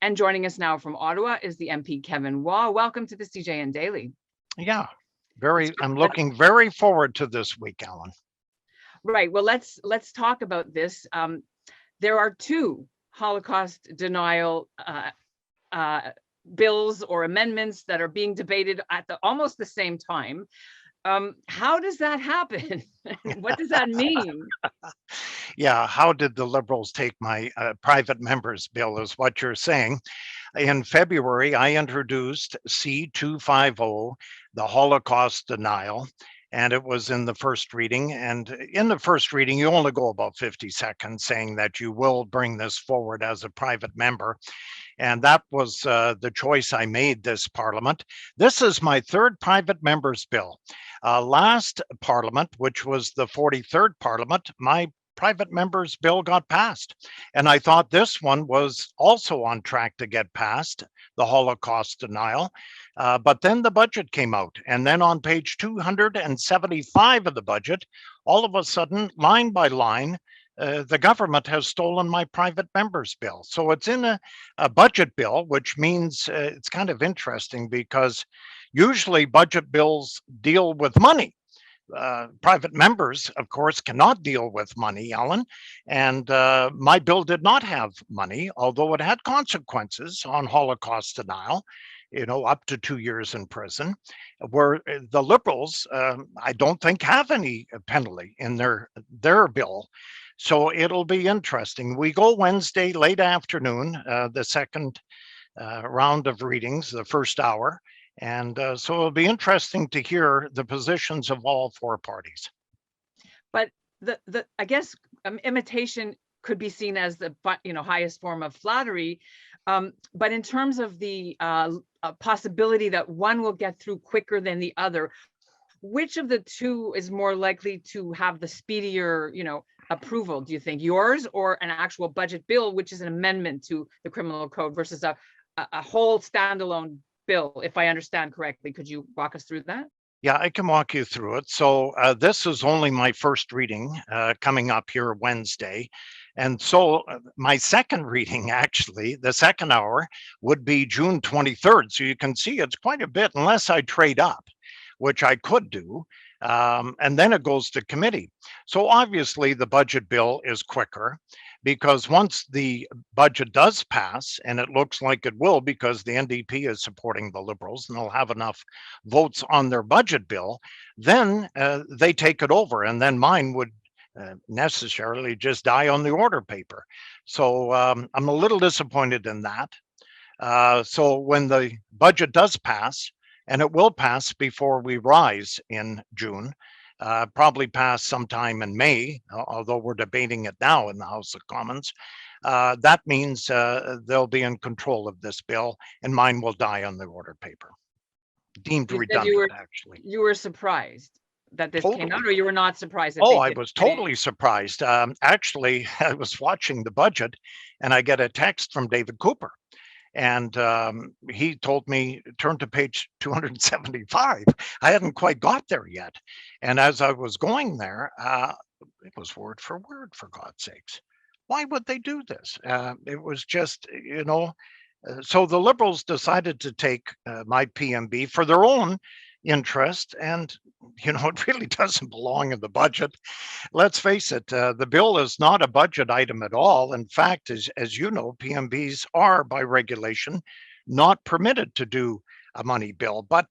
And joining us now from Ottawa is the MP Kevin Waugh. Welcome to the CJN Daily. Yeah, I'm looking very forward to this week, Alan. Right. Well, let's talk about this. There are two Holocaust denial bills or amendments that are being debated at almost the same time. How does that happen? What does that mean? Yeah, how did the Liberals take my private members bill is what you're saying. In February, I introduced C-250, the Holocaust denial, and it was in the first reading. And in the first reading, you only go about 50 seconds saying that you will bring this forward as a private member. And that was the choice I made this Parliament. This is my third private members bill. Last Parliament, which was the 43rd Parliament, my private members bill got passed. And I thought this one was also on track to get passed, the Holocaust denial. But then the budget came out. And then on page 275 of the budget, all of a sudden, line by line, the government has stolen my private members bill. So it's in a budget bill, which means it's kind of interesting because usually budget bills deal with money. Private members, of course, cannot deal with money, Alan. And my bill did not have money, although it had consequences on Holocaust denial, up to 2 years in prison, where the Liberals, I don't think have any penalty in their bill. So it'll be interesting. We go Wednesday late afternoon, the second round of readings, the first hour. And so it'll be interesting to hear the positions of all four parties. But I guess imitation could be seen as the highest form of flattery. But in terms of the possibility that one will get through quicker than the other, which of the two is more likely to have the speedier, approval, do you think? Yours or an actual budget bill, which is an amendment to the criminal code versus a whole standalone bill, if I understand correctly? Could you walk us through that? Yeah, I can walk you through it. So this is only my first reading coming up here Wednesday. And so my second reading, actually, the second hour would be June 23rd. So you can see it's quite a bit unless I trade up, which I could do. And then it goes to committee. So obviously the budget bill is quicker because once the budget does pass, and it looks like it will because the NDP is supporting the Liberals and they'll have enough votes on their budget bill, then they take it over and then mine would necessarily just die on the order paper. So I'm a little disappointed in that. So when the budget does pass, and it will pass before we rise in June, probably pass sometime in May, although we're debating it now in the House of Commons. That means they'll be in control of this bill and mine will die on the order paper. Deemed redundant, actually. You were surprised that this came out, or you were not surprised? I was totally surprised. Actually, I was watching the budget and I get a text from David Cooper. And he told me, turn to page 275. I hadn't quite got there yet. And as I was going there, it was word for word, for God's sakes. Why would they do this? It was just, so the Liberals decided to take my PMB for their own interest. And, it really doesn't belong in the budget. Let's face it, the bill is not a budget item at all. In fact, as you know, PMBs are by regulation not permitted to do a money bill. But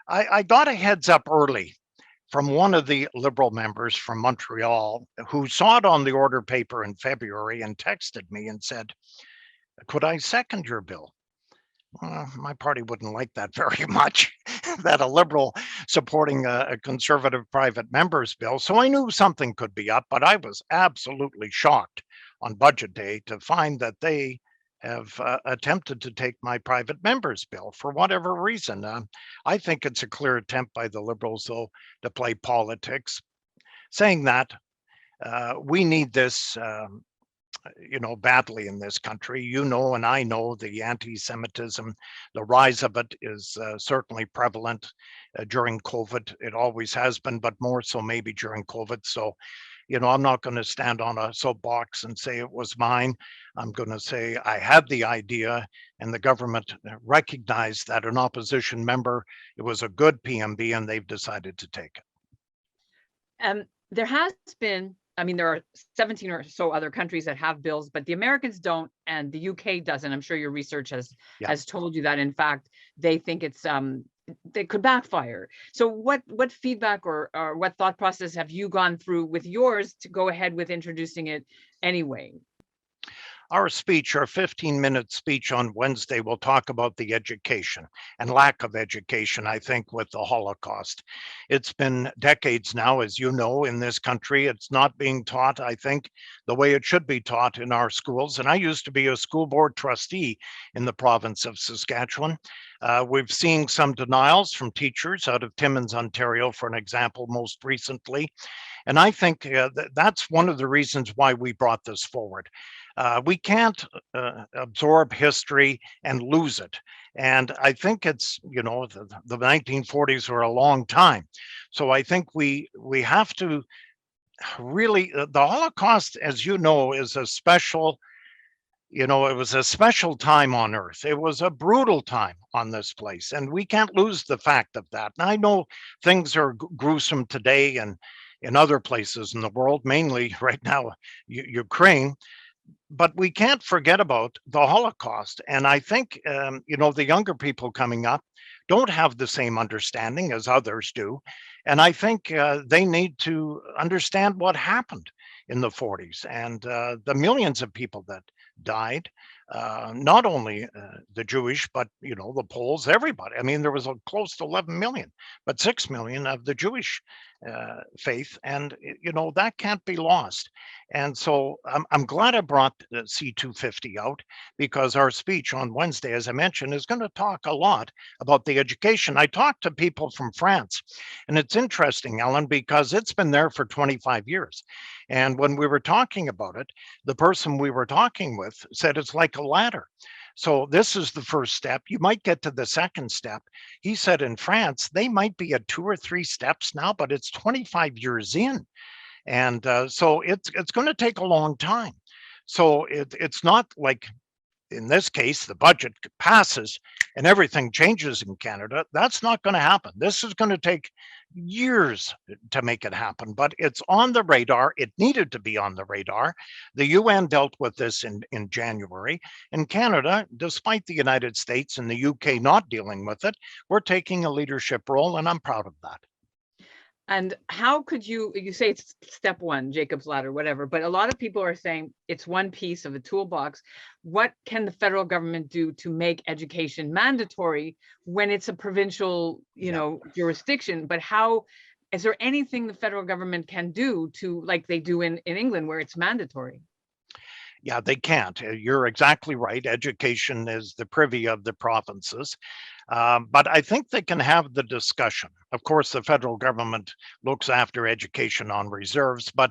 I got a heads up early from one of the Liberal members from Montreal who saw it on the order paper in February and texted me and said, could I second your bill? My party wouldn't like that very much, that a Liberal supporting a Conservative private members bill. So I knew something could be up, but I was absolutely shocked on budget day to find that they have attempted to take my private members bill for whatever reason. I think it's a clear attempt by the Liberals, though, to play politics, saying that we need this badly in this country. And I know the anti-Semitism, the rise of it is certainly prevalent during COVID. It always has been, but more so maybe during COVID. So I'm not going to stand on a soapbox and say it was mine. I'm going to say I had the idea, and the government recognized that an opposition member, it was a good PMB, and they've decided to take it. There has been, I mean, there are 17 or so other countries that have bills, but the Americans don't, and the UK doesn't. I'm sure your research has told you that, in fact, they think it's they could backfire. So what feedback or what thought process have you gone through with yours to go ahead with introducing it anyway? Our 15-minute speech on Wednesday will talk about the education and lack of education, I think, with the Holocaust. It's been decades now, as you know, in this country. It's not being taught, I think, the way it should be taught in our schools. And I used to be a school board trustee in the province of Saskatchewan. We've seen some denials from teachers out of Timmins, Ontario, for an example, most recently. And I think that's one of the reasons why we brought this forward. We can't absorb history and lose it. And I think it's, the 1940s were a long time. So I think we have to really, the Holocaust, as you know, is a special, it was a special time on Earth. It was a brutal time on this place. And we can't lose the fact of that. And I know things are gruesome today and in other places in the world, mainly right now, Ukraine. But we can't forget about the Holocaust. And I think, the younger people coming up don't have the same understanding as others do. And I think they need to understand what happened in the 40s and the millions of people that died, not only the Jewish, but, the Poles, everybody. I mean, there was close to 11 million, but 6 million of the Jewish faith. And, that can't be lost. And so I'm glad I brought the C250 out, because our speech on Wednesday, as I mentioned, is going to talk a lot about the education. I talked to people from France, and it's interesting, Ellen, because it's been there for 25 years. And when we were talking about it, the person we were talking with said it's like a ladder. So this is the first step. You might get to the second step. He said in France, they might be at 2 or 3 steps now, but it's 25 years in. And so it's going to take a long time. So it's not like, in this case, the budget passes and everything changes in Canada. That's not going to happen. This is going to take years to make it happen, but it's on the radar. It needed to be on the radar. The UN dealt with this in January. In Canada, despite the United States and the UK not dealing with it, we're taking a leadership role, and I'm proud of that. And how could you say it's step one, Jacob's ladder, whatever, but a lot of people are saying it's one piece of the toolbox. What can the federal government do to make education mandatory when it's a provincial, jurisdiction? But how, is there anything the federal government can do to, like they do in England, where it's mandatory? Yeah, they can't. You're exactly right. Education is the privy of the provinces. But I think they can have the discussion. Of course, the federal government looks after education on reserves, but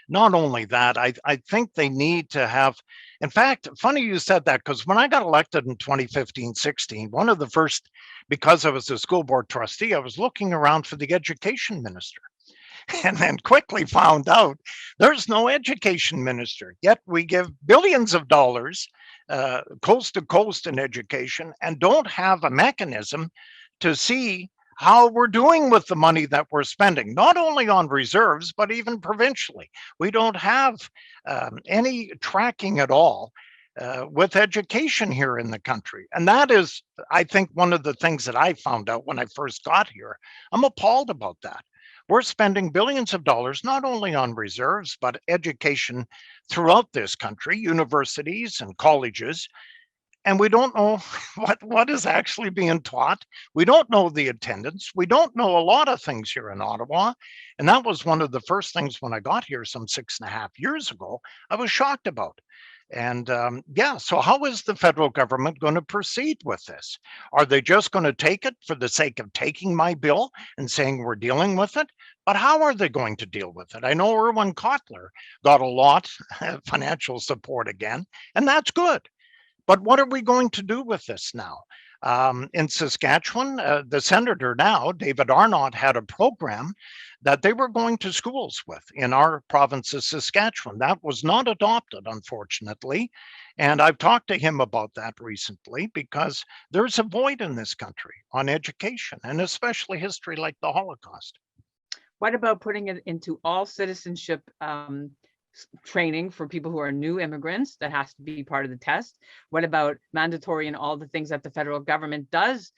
not only that, I think they need to have, in fact, funny you said that, because when I got elected in 2015-16, one of the first, because I was a school board trustee, I was looking around for the education minister. And then quickly found out there's no education minister, yet we give billions of dollars coast to coast in education and don't have a mechanism to see how we're doing with the money that we're spending, not only on reserves, but even provincially. We don't have any tracking at all with education here in the country. And that is, I think, one of the things that I found out when I first got here. I'm appalled about that. We're spending billions of dollars, not only on reserves, but education throughout this country, universities and colleges. And we don't know what is actually being taught. We don't know the attendance. We don't know a lot of things here in Ottawa. And that was one of the first things when I got here some 6.5 years ago, I was shocked about. And so how is the federal government going to proceed with this? Are they just going to take it for the sake of taking my bill and saying we're dealing with it? But how are they going to deal with it? I know Erwin Kotler got a lot of financial support again, and that's good. But what are we going to do with this now? In Saskatchewan, the senator now, David Arnott, had a program that they were going to schools with in our province of Saskatchewan. That was not adopted, unfortunately. And I've talked to him about that recently because there's a void in this country on education, and especially history like the Holocaust. What about putting it into all citizenship training for people who are new immigrants? That has to be part of the test. What about mandatory and all the things that the federal government does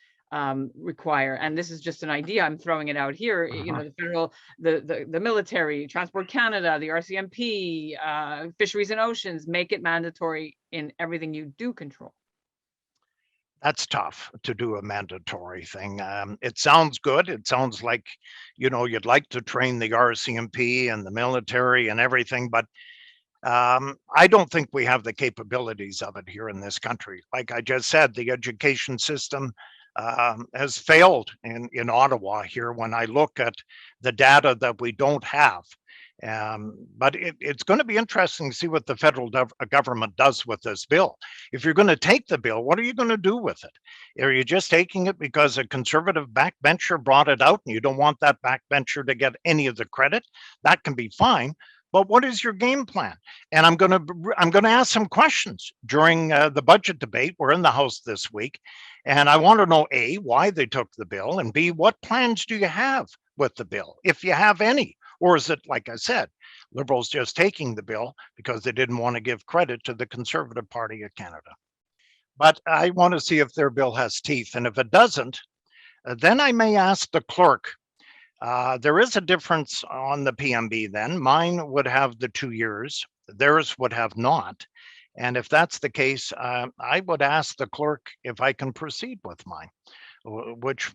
require? And this is just an idea, I'm throwing it out here. You know, the federal, the military, Transport Canada, the RCMP, Fisheries and Oceans, make it mandatory in everything you do control. That's tough to do a mandatory thing. It sounds good. It sounds like, you know, you'd like to train the RCMP and the military and everything, but I don't think we have the capabilities of it here in this country. Like I just said, the education system has failed in Ottawa here when I look at the data that we don't have. But it's going to be interesting to see what the federal government does with this bill. If you're going to take the bill, what are you going to do with it? Are you just taking it because a conservative backbencher brought it out and you don't want that backbencher to get any of the credit? That can be fine. But what is your game plan? And I'm going to ask some questions during the budget debate. We're in the House this week, and I want to know A, why they took the bill, and B, what plans do you have with the bill, if you have any? Or is it, like I said, Liberals just taking the bill because they didn't want to give credit to the Conservative Party of Canada? But I want to see if their bill has teeth. And if it doesn't, then I may ask the clerk. There is a difference on the PMB then. Mine would have the 2 years, theirs would have not. And if that's the case, I would ask the clerk if I can proceed with mine, which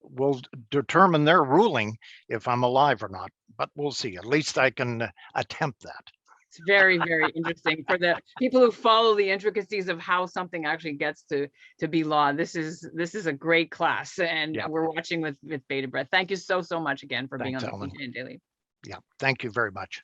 will determine their ruling if I'm alive or not. But we'll see. At least I can attempt that. It's very, very interesting for the people who follow the intricacies of how something actually gets to be law. This is a great class, and we're watching with bated breath. Thank you so much again for being on the PJN Daily. Yeah, thank you very much.